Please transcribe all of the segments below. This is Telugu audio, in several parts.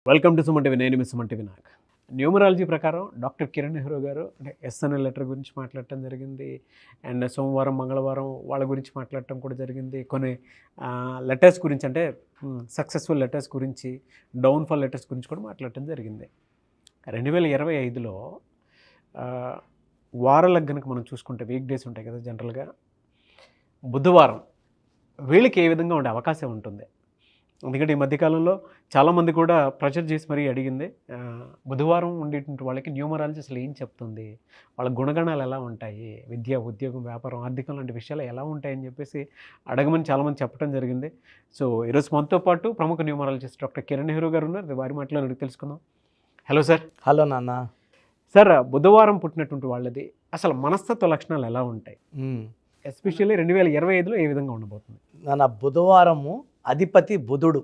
Welcome to Suman TV. నేను మీ సుమన్ టీవీ. నాకు న్యూమరాలజీ ప్రకారం డాక్టర్ కిరణ్ నెహ్రూ గారు అంటే ఎస్ అనే లెటర్ గురించి మాట్లాడటం జరిగింది. అండ్ సోమవారం మంగళవారం వాళ్ళ గురించి మాట్లాడటం కూడా జరిగింది. కొన్ని లెటర్స్ గురించి అంటే సక్సెస్ఫుల్ లెటర్స్ గురించి, డౌన్ఫాల్ లెటర్స్ గురించి కూడా మాట్లాడటం జరిగింది. 2025లో వారాలకు కనుక మనం చూసుకుంటే వీక్ డేస్ ఉంటాయి కదా జనరల్గా, బుధవారం వీళ్ళకి ఏ విధంగా ఉండే అవకాశం ఉంటుంది? ఎందుకంటే ఈ మధ్యకాలంలో చాలామంది కూడా ప్రెషర్ చేసి మరీ అడిగింది, బుధవారం ఉండేటువంటి వాళ్ళకి న్యూమరాలజీ అసలు ఏం చెప్తుంది, వాళ్ళ గుణగణాలు ఎలా ఉంటాయి, విద్య, ఉద్యోగం, వ్యాపారం, ఆర్థికం లాంటి విషయాలు ఎలా ఉంటాయని చెప్పేసి అడగమని చాలామంది చెప్పడం జరిగింది. సో ఈరోజు మనతో పాటు ప్రముఖ న్యూమరాలజిస్ట్ డాక్టర్ కిరణ్ నెహ్రూ గారు ఉన్నారు. వారి మాటలో అడిగి తెలుసుకుందాం. Hello sir. హలో నాన్న. సార్, బుధవారం పుట్టినటువంటి వాళ్ళది అసలు మనస్తత్వ లక్షణాలు ఎలా ఉంటాయి, ఎస్పెషల్లీ 2025లో ఏ విధంగా ఉండబోతుంది? నాన్న, బుధవారము అధిపతి బుధుడు,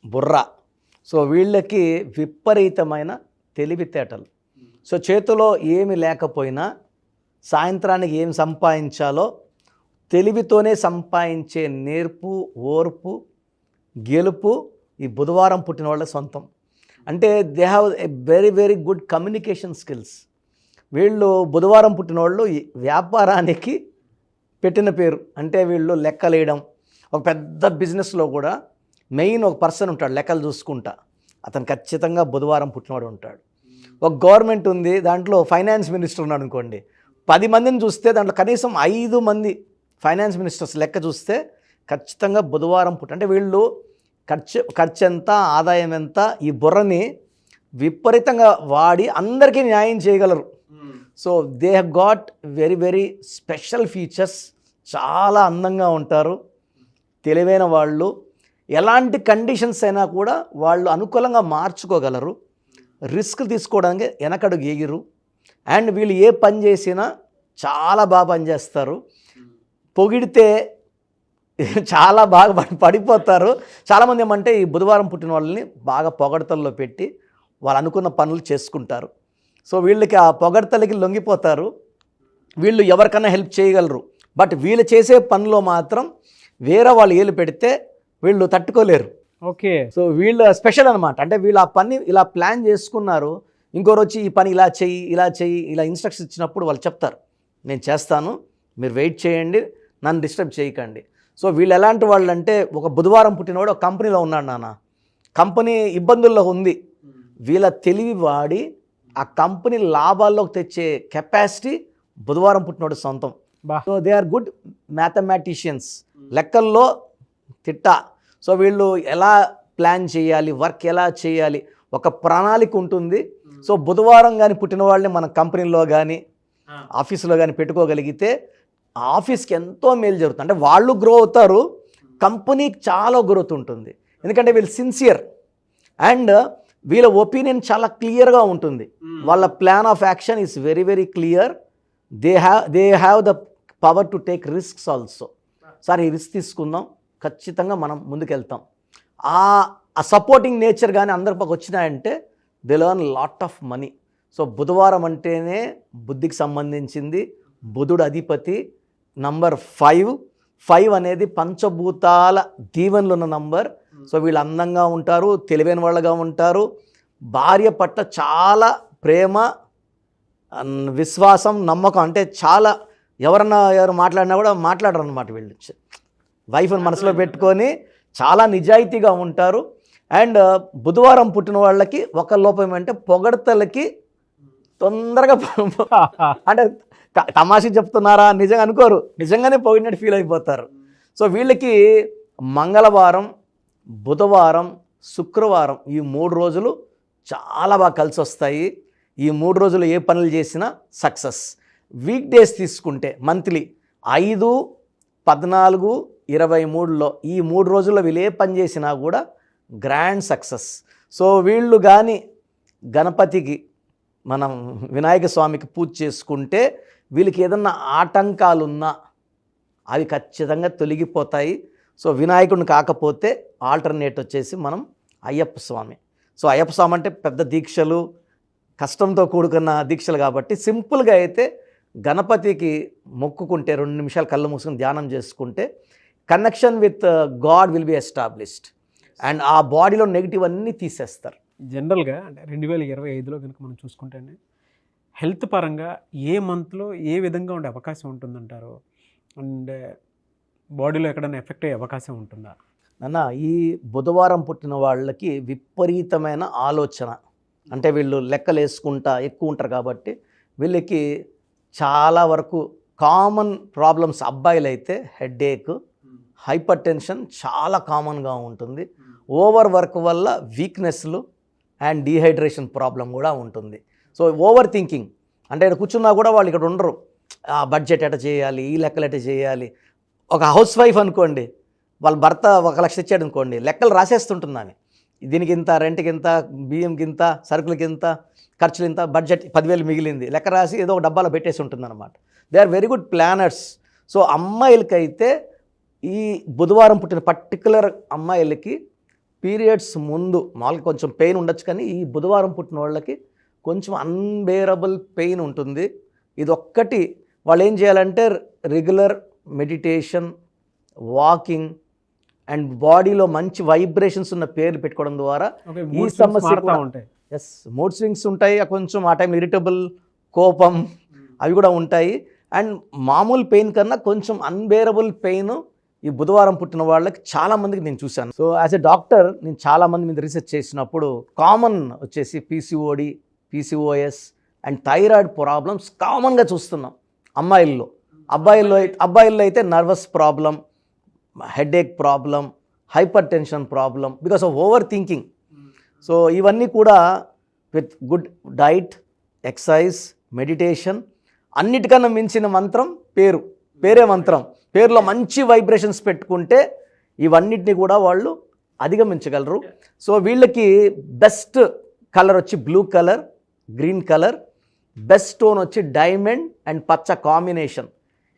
బుర్ర. సో వీళ్ళకి విపరీతమైన తెలివితేటలు. సో చేతిలో ఏమి లేకపోయినా సాయంత్రానికి ఏం సంపాదించాలో తెలివితోనే సంపాదించే నేర్పు, ఓర్పు, గెలుపు ఈ బుధవారం పుట్టిన వాళ్ళ సొంతం. అంటే they have a very very good communication skills. వీళ్ళు బుధవారం పుట్టిన వాళ్ళు వ్యాపారానికి పెట్టిన పేరు. అంటే వీళ్ళు లెక్కలేయడం, ఒక పెద్ద బిజినెస్లో కూడా మెయిన్ ఒక పర్సన్ ఉంటాడు లెక్కలు చూసుకుంటా, అతను ఖచ్చితంగా బుధవారం పుట్టినవాడు ఉంటాడు. ఒక గవర్నమెంట్ ఉంది, దాంట్లో ఫైనాన్స్ మినిస్టర్ ఉన్నాడు అనుకోండి, 10 మందిని చూస్తే దాంట్లో కనీసం 5 మంది ఫైనాన్స్ మినిస్టర్స్ లెక్క చూస్తే ఖచ్చితంగా బుధవారం అంటే వీళ్ళు ఖర్చు ఎంత, ఆదాయం ఎంత, ఈ బుర్రని విపరీతంగా వాడి అందరికీ న్యాయం చేయగలరు. So they have got very very special features. చాలా అందంగా ఉంటారు, తెలివైన వాళ్ళు. ఎలాంటి కండిషన్స్ అయినా కూడా వాళ్ళు అనుకూలంగా మార్చుకోగలరు. రిస్క్ తీసుకోవడానికి వెనకడుగు ఎగిరు. అండ్ వీళ్ళు ఏ పని చేసినా చాలా బాగా పనిచేస్తారు. పొగిడితే చాలా బాగా పడిపోతారు. చాలామంది ఏమంటే ఈ బుధవారం పుట్టిన వాళ్ళని బాగా పొగడతల్లో పెట్టి వాళ్ళు అనుకున్న పనులు చేసుకుంటారు. సో వీళ్ళకి ఆ పొగడతలకి లొంగిపోతారు. వీళ్ళు ఎవరికైనా హెల్ప్ చేయగలరు. బట్ వీళ్ళు చేసే పనిలో మాత్రం వేరే వాళ్ళు ఏలు పెడితే వీళ్ళు తట్టుకోలేరు. ఓకే. సో వీళ్ళు స్పెషల్ అనమాట. అంటే వీళ్ళు ఆ పని ఇలా ప్లాన్ చేసుకున్నారు, ఇంకోరు వచ్చి ఈ పని ఇలా చెయ్యి, ఇలా చెయ్యి, ఇలా ఇన్స్ట్రక్షన్స్ ఇచ్చినప్పుడు వాళ్ళు చెప్తారు, నేను చేస్తాను, మీరు వెయిట్ చేయండి, నన్ను డిస్టర్బ్ చేయకండి. సో వీళ్ళు ఎలాంటి వాళ్ళు అంటే, ఒక బుధవారం పుట్టినవాడు ఒక కంపెనీలో ఉన్నాడు నాన్న, కంపెనీ ఇబ్బందుల్లో ఉంది, వీళ్ళ తెలివి వాడి ఆ కంపెనీ లాభాల్లోకి తెచ్చే కెపాసిటీ బుధవారం పుట్టినవాడు సొంతం. So they are good mathematicians, లెక్కల్లో తిట్ట. సో వీళ్ళు ఎలా ప్లాన్ చేయాలి, వర్క్ ఎలా చేయాలి, ఒక ప్రణాళిక ఉంటుంది. సో బుధవారం కానీ పుట్టిన వాళ్ళని మన కంపెనీలో కానీ ఆఫీసులో కానీ పెట్టుకోగలిగితే ఆఫీస్కి ఎంతో మేలు జరుగుతుంది. అంటే వాళ్ళు గ్రో అవుతారు, కంపెనీకి చాలా గ్రోత్ ఉంటుంది. ఎందుకంటే వీళ్ళు సిన్సియర్ అండ్ వీళ్ళ ఒపీనియన్ చాలా క్లియర్గా ఉంటుంది. వాళ్ళ plan of action is very very clear. They have the power to take risks also. Sir, ఈ రిస్క్ తీసుకుందాం, ఖచ్చితంగా మనం ముందుకెళ్తాం. ఆ సపోర్టింగ్ నేచర్ కానీ అందరి పక్క వచ్చినాయంటే they learn lot of money. So బుధవారం అంటేనే బుద్ధికి సంబంధించింది. బుధుడు అధిపతి. నంబర్ 5 అనేది పంచభూతాల దీవెనలు ఉన్న నంబర్. సో వీళ్ళు అందంగా ఉంటారు, తెలివైన వాళ్ళగా ఉంటారు, భార్య పట్ల చాలా ప్రేమ, విశ్వాసం, నమ్మకం. అంటే చాలా ఎవరు మాట్లాడినా కూడా మాట్లాడరు అనమాట. వీళ్ళు వైఫ్ని మనసులో పెట్టుకొని చాలా నిజాయితీగా ఉంటారు. అండ్ బుధవారం పుట్టిన వాళ్ళకి ఒక లోపం ఏమంటే పొగడతలకి తొందరగా అంటే తమాషా చెప్తున్నారా నిజంగా అనుకోరు, నిజంగానే పొగిడినట్టు ఫీల్ అయిపోతారు. సో వీళ్ళకి మంగళవారం, బుధవారం, శుక్రవారం ఈ 3 రోజులు చాలా బాగా కలిసి వస్తాయి. ఈ 3 రోజులు ఏ పనులు చేసినా సక్సెస్. వీక్ డేస్ తీసుకుంటే మంత్లీ 5, 14, 23లో ఈ 3 రోజుల్లో వీళ్ళు ఏ పని చేసినా కూడా గ్రాండ్ సక్సెస్. సో వీళ్ళు కానీ గణపతికి, మనం వినాయక స్వామికి పూజ చేసుకుంటే వీళ్ళకి ఏదన్నా ఆటంకాలున్నా అవి ఖచ్చితంగా తొలగిపోతాయి. సో వినాయకుడిని కాకపోతే ఆల్టర్నేట్ వచ్చేసి మనం అయ్యప్ప స్వామి. సో అయ్యప్ప స్వామి అంటే పెద్ద దీక్షలు, కష్టంతో కూడుకున్న దీక్షలు కాబట్టి సింపుల్గా అయితే గణపతికి మొక్కుకుంటే 2 నిమిషాలు కళ్ళు మూసుకొని ధ్యానం చేసుకుంటే connection with God will be established. And ఆ బాడీలో నెగిటివ్ అన్నీ తీసేస్తారు. జనరల్గా అంటే 2025లో కనుక మనం చూసుకుంటేనే హెల్త్ పరంగా ఏ మంత్లో ఏ విధంగా ఉండే అవకాశం ఉంటుందంటారు? అండ్ బాడీలో ఎక్కడైనా ఎఫెక్ట్ అయ్యే అవకాశం ఉంటుందా? నాన్న, ఈ బుధవారం పుట్టిన వాళ్ళకి విపరీతమైన ఆలోచన. అంటే వీళ్ళు లెక్కలు వేసుకుంటా ఎక్కువ ఉంటారు కాబట్టి వీళ్ళకి చాలా వరకు కామన్ ప్రాబ్లమ్స్. అబ్బాయిలైతే హెడేక్, హైపర్ టెన్షన్ చాలా కామన్గా ఉంటుంది. ఓవర్ వర్క్ వల్ల వీక్నెస్లు అండ్ డీహైడ్రేషన్ ప్రాబ్లం కూడా ఉంటుంది. సో ఓవర్ థింకింగ్, అంటే ఇక్కడ కూర్చున్నా కూడా వాళ్ళు ఇక్కడ ఉండరు. ఆ బడ్జెట్ ఎట చేయాలి, ఈ లెక్కలు ఎట చేయాలి. ఒక హౌస్ వైఫ్ అనుకోండి, వాళ్ళ భర్త 1,00,000 ఇచ్చాడు అనుకోండి, లెక్కలు రాసేస్తుంటుంది ఆమె. దీనికి ఇంత, రెంట్కి ఇంత, బియ్యంకి ఇంత, సరుకులకి ఇంత, ఖర్చులు ఇంత, బడ్జెట్ 10,000 మిగిలింది, లెక్క రాసి ఏదో ఒక డబ్బాలో పెట్టేసి ఉంటుంది అనమాట. They are very good planners. So అమ్మాయిలకైతే ఈ బుధవారం పుట్టిన పర్టికులర్ అమ్మాయిలకి పీరియడ్స్ ముందు మామూలుగా కొంచెం పెయిన్ ఉండొచ్చు, కానీ ఈ బుధవారం పుట్టిన వాళ్ళకి కొంచెం అన్బేరబుల్ పెయిన్ ఉంటుంది. ఇది ఒక్కటి వాళ్ళు ఏం చేయాలంటే రెగ్యులర్ మెడిటేషన్, వాకింగ్ అండ్ బాడీలో మంచి వైబ్రేషన్స్ ఉన్న పేర్లు పెట్టుకోవడం ద్వారా ఈ సమస్య ఉంటాయి. మూడ్ స్వింగ్స్ ఉంటాయి, కొంచెం ఆ టైం ఇరిటబుల్, కోపం అవి కూడా ఉంటాయి. అండ్ మామూలు పెయిన్ కన్నా కొంచెం అన్బేరబుల్ పెయిన్ ఈ బుధవారం పుట్టిన వాళ్ళకి చాలామందికి నేను చూశాను. సో యాజ్ ఎ డాక్టర్ నేను చాలామంది మీద రీసెర్చ్ చేసినప్పుడు కామన్ వచ్చేసి PCOD, PCOS and thyroid problems కామన్గా చూస్తున్నాం అమ్మాయిల్లో. అబ్బాయిల్లో అయితే nervous problem, headache problem, hyper tension problem because of over thinking. So ఇవన్నీ కూడా with good diet, exercise, meditation, అన్నిటికన్నా మించిన మంత్రం పేరే మంత్రం. పేరులో మంచి వైబ్రేషన్స్ పెట్టుకుంటే ఇవన్నిటిని కూడా వాళ్ళు అధిగమించగలరు. సో వీళ్ళకి బెస్ట్ కలర్ వచ్చి blue colour, green colour. Best stone వచ్చి డైమండ్ అండ్ పచ్చ కాంబినేషన్.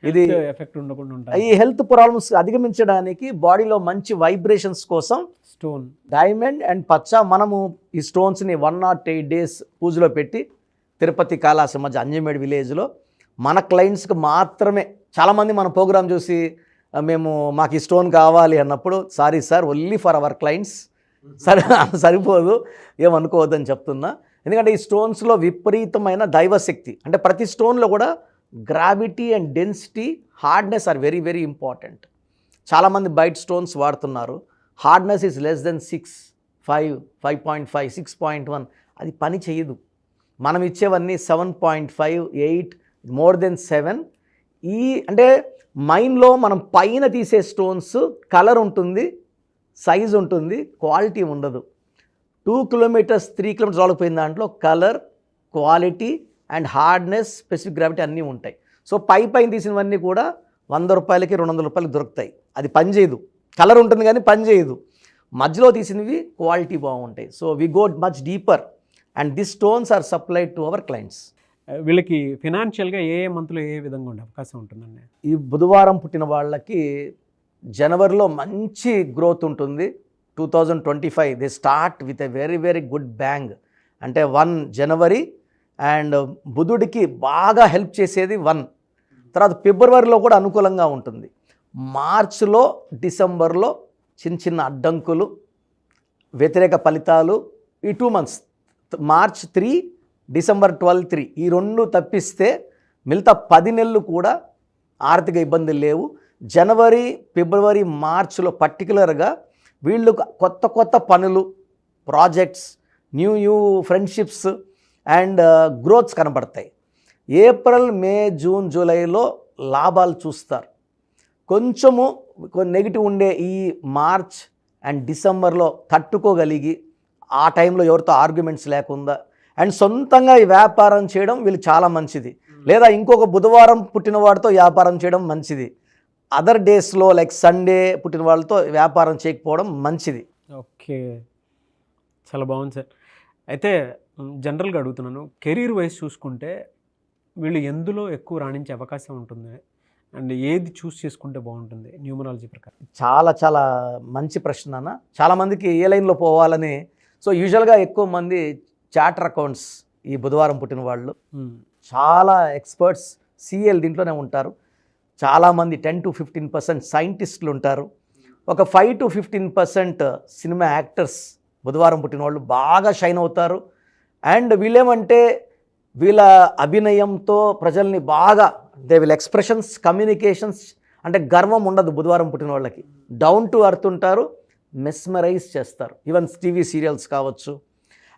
ఇది ఎఫెక్ట్ ఉండకుండా ఈ హెల్త్ ప్రాబ్లమ్స్ అధిగమించడానికి బాడీలో మంచి వైబ్రేషన్స్ కోసం స్టోన్ డైమండ్ అండ్ పచ్చ. మనము ఈ స్టోన్స్ని 108 days పూజలో పెట్టి తిరుపతి కాళాసి మధ్య అంజమేడ్ విలేజ్లో మన క్లయింట్స్కి మాత్రమే. చాలామంది మన ప్రోగ్రామ్ చూసి మాకు ఈ స్టోన్ కావాలి అన్నప్పుడు, sorry sir, only for our clients, సరిపోదు, ఏమనుకోవద్దని చెప్తున్నా. ఎందుకంటే ఈ స్టోన్స్లో విపరీతమైన దైవశక్తి. అంటే ప్రతి స్టోన్లో కూడా gravity and density, hardness are very very important. చాలామంది బయట స్టోన్స్ వాడుతున్నారు, హార్డ్నెస్ ఈజ్ లెస్ దెన్ 6, 5, 5.5, 6.1. అది పని చేయదు. మనం ఇచ్చేవన్నీ 7.5, 8, మోర్ దెన్ 7. అంటే మైండ్లో మనం పైన తీసే స్టోన్స్ కలర్ ఉంటుంది, సైజ్ ఉంటుంది, క్వాలిటీ ఉండదు. 2 kilometers 3 kilometers రాలిపోయిన దాంట్లో colour, quality and hardness, specific gravity అన్నీ ఉంటాయి. సో పైన తీసినవన్నీ కూడా 100 రూపాయలకి 200 రూపాయలకి దొరుకుతాయి. అది పని చేయదు. కలర్ ఉంటుంది కానీ పని చేయదు. మధ్యలో తీసినవి క్వాలిటీ బాగుంటాయి. So we go much deeper and this stones are supplied to our clients. వీళ్ళకి ఫినాన్షియల్గా ఏ మంత్లో ఏ విధంగా ఉండే అవకాశం ఉంటుందండి? ఈ బుధవారం పుట్టిన వాళ్ళకి జనవరిలో మంచి గ్రోత్ ఉంటుంది. 2025 they start with a very very good bang. అంటే 1 జనవరి అండ్ బుధుడికి బాగా హెల్ప్ చేసేది 1. తర్వాత ఫిబ్రవరిలో కూడా అనుకూలంగా ఉంటుంది. మార్చ్లో, డిసెంబర్లో చిన్న అడ్డంకులు, వ్యతిరేక ఫలితాలు. ఈ 2 months, మార్చ్ 3, డిసెంబర్ 12, 3, ఈ 2 తప్పిస్తే మిగతా 10 నెలలు కూడా ఆర్థిక ఇబ్బందులు లేవు. జనవరి, ఫిబ్రవరి, మార్చ్లో పర్టికులర్గా వీళ్ళు కొత్త పనులు, projects, new friendships and growths కనబడతాయి. ఏప్రిల్, మే, జూన్, జూలైలో లాభాలు చూస్తారు. కొంచెము నెగిటివ్ ఉండే ఈ మార్చ్ అండ్ డిసెంబర్లో తట్టుకోగలిగి ఆ టైంలో ఎవరితో ఆర్గ్యుమెంట్స్ లేకుండా అండ్ సొంతంగా ఈ వ్యాపారం చేయడం వీళ్ళకి చాలా మంచిది. లేదా ఇంకొక బుధవారం పుట్టిన వాడితో వ్యాపారం చేయడం మంచిది. అదర్ డేస్లో లైక్ సండే పుట్టిన వాళ్ళతో వ్యాపారం చేయకపోవడం మంచిది. ఓకే, చాలా బాగుంది సార్. అయితే జనరల్గా అడుగుతున్నాను, కెరీర్ వైజ్ చూసుకుంటే వీళ్ళు ఎందులో ఎక్కువ రాణించే అవకాశం ఉంటుంది అండ్ ఏది చూస్ చేసుకుంటే బాగుంటుంది న్యూమరాలజీ ప్రకారం? చాలా మంచి ప్రశ్న అన్న. చాలామందికి ఏ లైన్లో పోవాలని. సో యూజువల్గా ఎక్కువ మంది చార్టర్ అకౌంట్స్ ఈ బుధవారం పుట్టిన వాళ్ళు చాలా ఎక్స్పర్ట్స్, సిఎల్ దీంట్లోనే ఉంటారు. చాలామంది 10 to 15% సైంటిస్టులు ఉంటారు. ఒక 5 to 15% సినిమా యాక్టర్స్ బుధవారం పుట్టిన వాళ్ళు బాగా షైన్ అవుతారు. అండ్ వీళ్ళేమంటే వీళ్ళ అభినయంతో ప్రజల్ని బాగా దే విల్ ఎక్స్ప్రెషన్స్, కమ్యూనికేషన్స్, అంటే గర్వం ఉండదు బుధవారం పుట్టిన వాళ్ళకి. డౌన్ టు అర్త్ ఉంటారు, మెస్మరైజ్ చేస్తారు. ఈవెన్ టీవీ సీరియల్స్ కావచ్చు.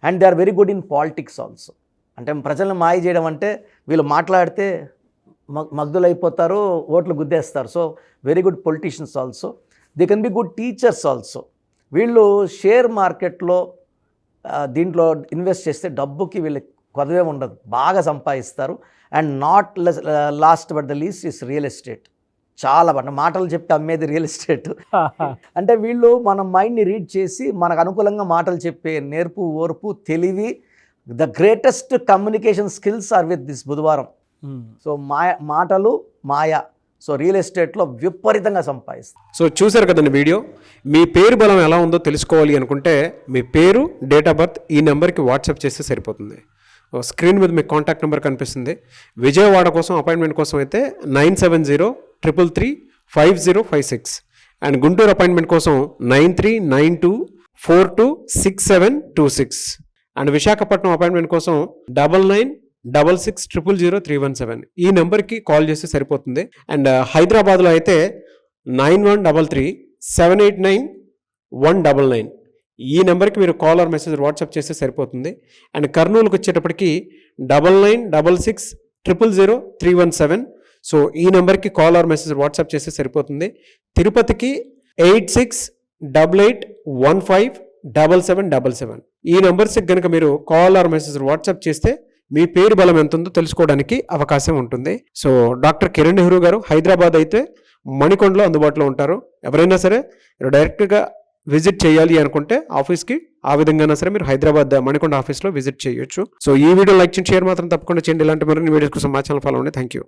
And they are very good in politics also. అంటే ప్రజలను మాయ చేయడం అంటే వీళ్ళు మాట్లాడితే మగ్ధులైపోతారు, ఓట్లు గుద్దేస్తారు. So very good politicians also. They can be good teachers also. వీళ్ళు షేర్ మార్కెట్లో దీంట్లో ఇన్వెస్ట్ చేస్తే డబ్బుకి వీళ్ళకి కొదవే ఉండదు, బాగా సంపాదిస్తారు. And not lost but the least is real estate. చాలా మాటలు చెప్తే అమ్మేది రియల్ ఎస్టేట్. అంటే వీళ్ళు మన మైండ్ని రీడ్ చేసి మనకు అనుకూలంగా మాటలు చెప్పే నేర్పు, ఓర్పు, తెలివి, the greatest communication skills are with this బుధవారం. సో మాటలు మాయ. సో రియల్ ఎస్టేట్లో విపరీతంగా సంపాదిస్తారు. సో చూసారు కదండి వీడియో. మీ పేరు బలం ఎలా ఉందో తెలుసుకోవాలి అనుకుంటే మీ పేరు, డేట్ ఆఫ్ బర్త్ ఈ నెంబర్కి వాట్సాప్ చేస్తే సరిపోతుంది. స్క్రీన్ మీద మీకు కాంటాక్ట్ నెంబర్ కనిపిస్తుంది. విజయవాడ కోసం అపాయింట్మెంట్ కోసం అయితే 9703335056 అండ్ గుంటూరు అపాయింట్మెంట్ కోసం 9392426726 అండ్ విశాఖపట్నం అపాయింట్మెంట్ కోసం 9966000317 ఈ నెంబర్కి కాల్ చేస్తే సరిపోతుంది. అండ్ హైదరాబాద్లో అయితే 9133789199 ఈ నెంబర్కి మీరు కాల్ ఆర్ మెసేజ్ వాట్సాప్ చేస్తే సరిపోతుంది. అండ్ కర్నూలుకి వచ్చేటప్పటికి 9966000317 సో ఈ నెంబర్కి కాల్ ఆర్ మెసేజ్ వాట్సాప్ చేస్తే సరిపోతుంది. తిరుపతికి 8688157777 ఈ నెంబర్స్కి కనుక మీరు కాల్ ఆర్ మెసేజ్ వాట్సాప్ చేస్తే మీ పేరు బలం ఎంత ఉందో తెలుసుకోవడానికి అవకాశం ఉంటుంది. సో డాక్టర్ కిరణ్ నెహ్రూ గారు హైదరాబాద్ అయితే మణికొండలో అందుబాటులో ఉంటారు. ఎవరైనా సరే డైరెక్ట్గా విజిట్ చేయాలి అనుకుంటే ఆఫీస్కి ఆ విధంగా సరే మీరు హైదరాబాద్ మణికొండ ఆఫీస్లో విజిట్ చేయొచ్చు. సో ఈ వీడియో లైక్ చేయండి, షేర్ మాత్రం తప్పకుండా చేయండి. ఇలాంటి మరిన్ని వీడియోస్ కోసం మా ఛానల్ ఫాలో అవ్వండి. Thank you.